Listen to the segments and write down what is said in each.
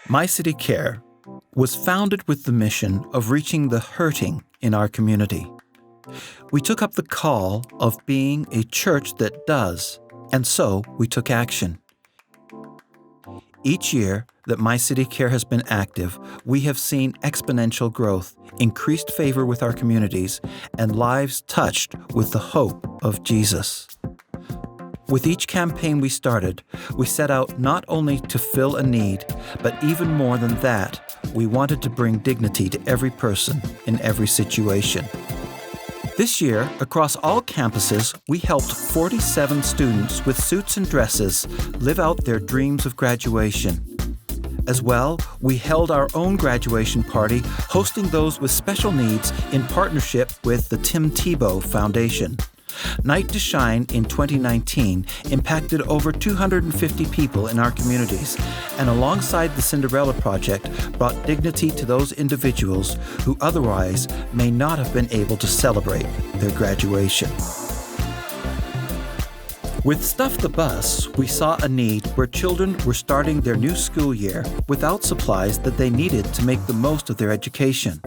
MyCityCare was founded with the mission of reaching the hurting in our community. We took up the call of being a church that does, and so we took action. Each year that MyCityCare has been active, we have seen exponential growth, increased favor with our communities, and lives touched with the hope of Jesus. With each campaign we started, we set out not only to fill a need, but even more than that, we wanted to bring dignity to every person in every situation. This year, across all campuses, we helped 47 students with suits and dresses live out their dreams of graduation. As well, we held our own graduation party, hosting those with special needs in partnership with the Tim Tebow Foundation. Night to Shine in 2019 impacted over 250 people in our communities, and alongside the Cinderella Project, brought dignity to those individuals who otherwise may not have been able to celebrate their graduation. With Stuff the Bus, we saw a need where children were starting their new school year without supplies that they needed to make the most of their education.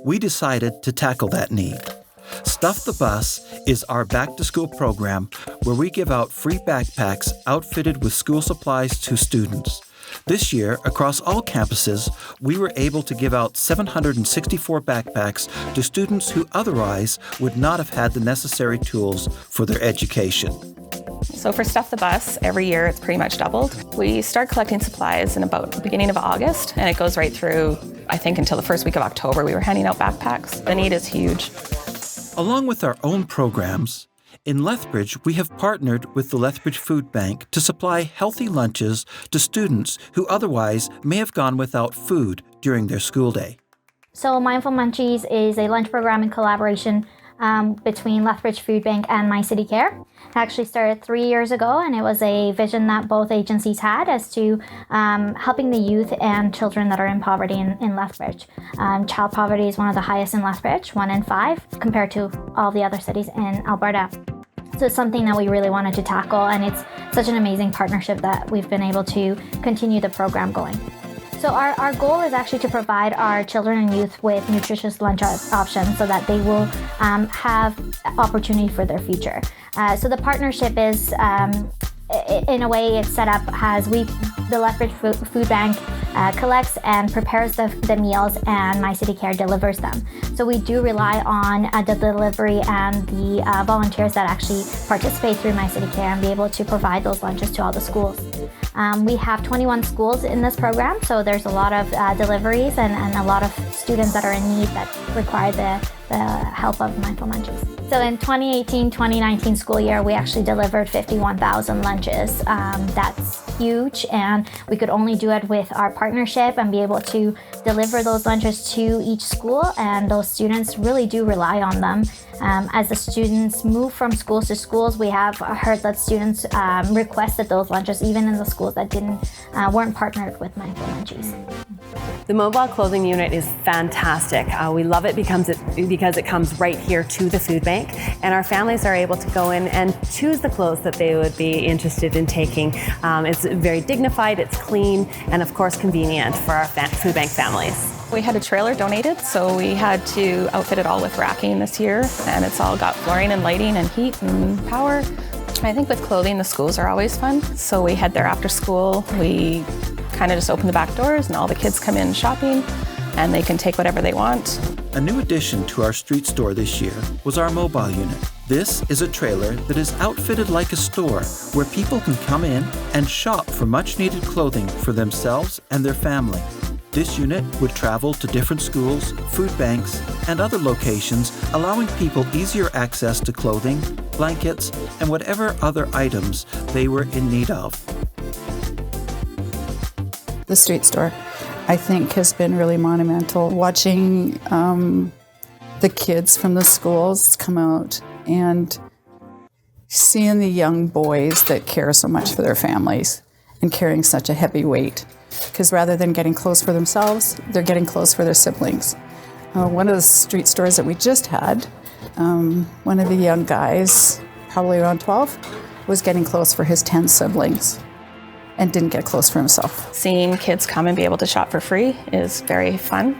We decided to tackle that need. Stuff the Bus is our back-to-school program where we give out free backpacks outfitted with school supplies to students. This year, across all campuses, we were able to give out 764 backpacks to students who otherwise would not have had the necessary tools for their education. So for Stuff the Bus, every year it's pretty much doubled. We start collecting supplies in about the beginning of August, and it goes right through, I think, until the first week of October. We were handing out backpacks. The need is huge. Along with our own programs, in Lethbridge, we have partnered with the Lethbridge Food Bank to supply healthy lunches to students who otherwise may have gone without food during their school day. So Mindful Munchies is a lunch program in collaboration between Lethbridge Food Bank and MyCityCare. It actually started 3 years ago, and it was a vision that both agencies had as to helping the youth and children that are in poverty in Lethbridge. Child poverty is one of the highest in Lethbridge, 1 in 5, compared to all the other cities in Alberta. So it's something that we really wanted to tackle, and it's such an amazing partnership that we've been able to continue the program going. So our goal is actually to provide our children and youth with nutritious lunch options so that they will have opportunity for their future. So the partnership is, in a way, it's set up as the Lethbridge Food Bank collects and prepares the meals, and MyCityCare delivers them. So we do rely on the delivery and the volunteers that actually participate through MyCityCare and be able to provide those lunches to all the schools. We have 21 schools in this program, so there's a lot of deliveries and a lot of students that are in need that require the help of Mindful Munchies. So in 2018-2019 school year, we actually delivered 51,000 lunches. That's huge, and we could only do it with our partnership and be able to deliver those lunches to each school, and those students really do rely on them. As the students move from schools to schools, we have heard that students requested those lunches even in the schools that weren't partnered with Mindful Munchies. The mobile clothing unit is fantastic. We love it because it comes right here to the food bank, and our families are able to go in and choose the clothes that they would be interested in taking. It's very dignified, it's clean, and of course convenient for our food bank families. We had a trailer donated, so we had to outfit it all with racking this year, and it's all got flooring and lighting and heat and power. I think with clothing, the schools are always fun, so we head there after school. We kind of just open the back doors and all the kids come in shopping, and they can take whatever they want. A new addition to our street store this year was our mobile unit. This is a trailer that is outfitted like a store where people can come in and shop for much needed clothing for themselves and their family. This unit would travel to different schools, food banks, and other locations, allowing people easier access to clothing, blankets, and whatever other items they were in need of. The street store, I think, has been really monumental. Watching the kids from the schools come out and seeing the young boys that care so much for their families and carrying such a heavy weight. Because rather than getting clothes for themselves, they're getting clothes for their siblings. One of the street stores that we just had, one of the young guys, probably around 12, was getting clothes for his 10 siblings. and didn't get clothes for himself. Seeing kids come and be able to shop for free is very fun.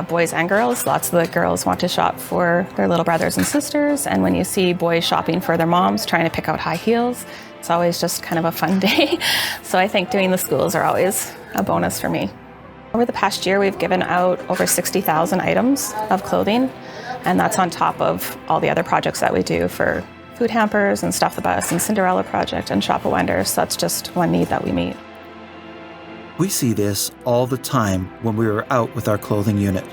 Boys and girls, lots of the girls want to shop for their little brothers and sisters, and when you see boys shopping for their moms, trying to pick out high heels, it's always just kind of a fun day. So I think doing the schools are always a bonus for me. Over the past year, we've given out over 60,000 items of clothing, and that's on top of all the other projects that we do for food hampers and Stuff the Bus and Cinderella Project and Shop a Wonder. So that's just one need that we meet. We see this all the time when we are out with our clothing unit.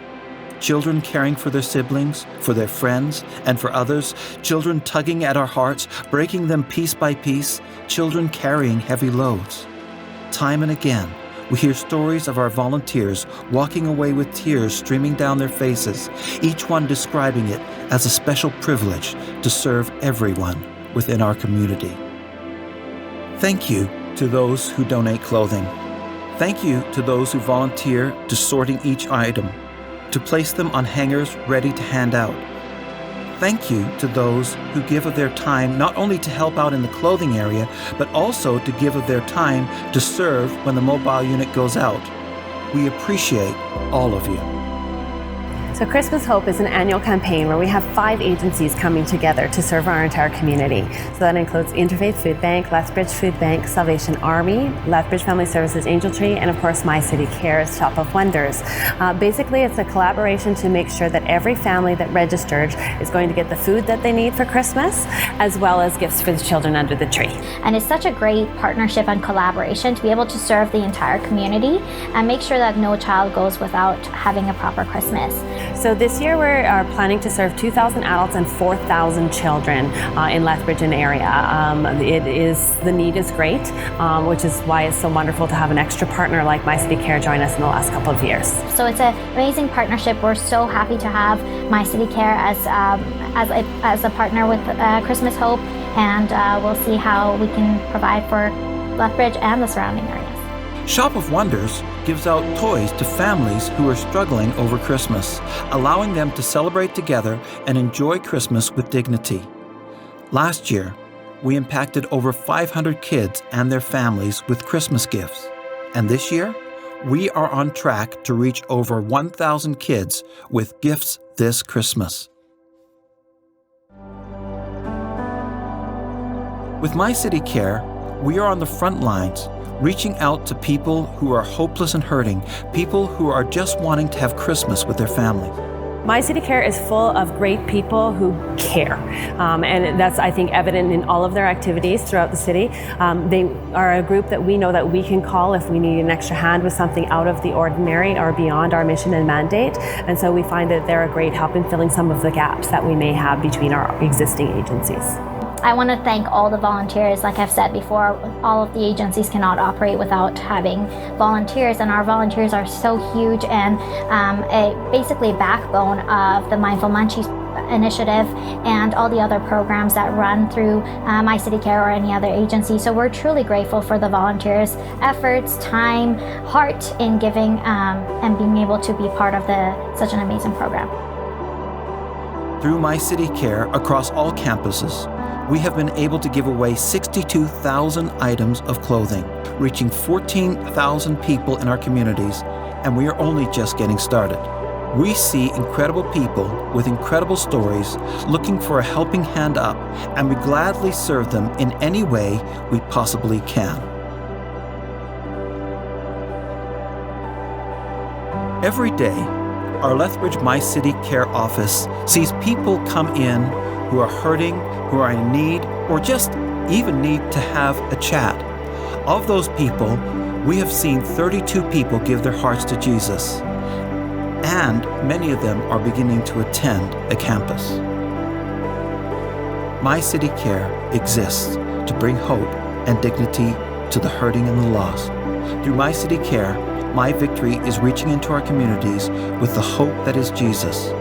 Children caring for their siblings, for their friends, and for others. Children tugging at our hearts, breaking them piece by piece. Children carrying heavy loads. Time and again, we hear stories of our volunteers walking away with tears streaming down their faces, each one describing it as a special privilege to serve everyone within our community. Thank you to those who donate clothing. Thank you to those who volunteer to sorting each item, to place them on hangers ready to hand out. Thank you to those who give of their time not only to help out in the clothing area, but also to give of their time to serve when the mobile unit goes out. We appreciate all of you. So Christmas Hope is an annual campaign where we have 5 agencies coming together to serve our entire community. So that includes Interfaith Food Bank, Lethbridge Food Bank, Salvation Army, Lethbridge Family Services Angel Tree, and of course MyCityCare's Shop of Wonders. Basically, it's a collaboration to make sure that every family that registered is going to get the food that they need for Christmas, as well as gifts for the children under the tree. And it's such a great partnership and collaboration to be able to serve the entire community and make sure that no child goes without having a proper Christmas. So this year we are planning to serve 2,000 adults and 4,000 children in Lethbridge and area. The need is great, which is why it's so wonderful to have an extra partner like MyCityCare join us in the last couple of years. So it's an amazing partnership. We're so happy to have MyCityCare as a partner with Christmas Hope, and we'll see how we can provide for Lethbridge and the surrounding areas. Shop of Wonders gives out toys to families who are struggling over Christmas, allowing them to celebrate together and enjoy Christmas with dignity. Last year, we impacted over 500 kids and their families with Christmas gifts. And this year, we are on track to reach over 1,000 kids with gifts this Christmas. With MyCityCare, we are on the front lines, reaching out to people who are hopeless and hurting, people who are just wanting to have Christmas with their families. MyCityCare is full of great people who care, and that's, I think, evident in all of their activities throughout the city. They are a group that we know that we can call if we need an extra hand with something out of the ordinary or beyond our mission and mandate, and so we find that they're a great help in filling some of the gaps that we may have between our existing agencies. I want to thank all the volunteers. Like I've said before, all of the agencies cannot operate without having volunteers, and our volunteers are so huge and basically a backbone of the Mindful Munchies initiative and all the other programs that run through MyCityCare or any other agency. So we're truly grateful for the volunteers' efforts, time, heart in giving and being able to be part of such an amazing program. Through MyCityCare across all campuses, we have been able to give away 62,000 items of clothing, reaching 14,000 people in our communities, and we are only just getting started. We see incredible people with incredible stories looking for a helping hand up, and we gladly serve them in any way we possibly can. Every day, our Lethbridge MyCityCare office sees people come in who are hurting, who are in need, or just even need to have a chat. Of those people, we have seen 32 people give their hearts to Jesus, and many of them are beginning to attend a campus. MyCityCare exists to bring hope and dignity to the hurting and the lost. Through MyCityCare, my victory is reaching into our communities with the hope that is Jesus.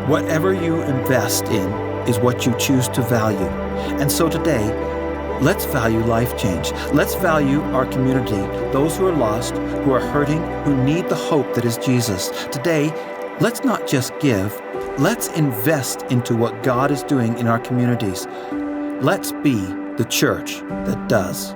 Whatever you invest in is what you choose to value. And so today, let's value life change. Let's value our community, those who are lost, who are hurting, who need the hope that is Jesus. Today, let's not just give, let's invest into what God is doing in our communities. Let's be the church that does.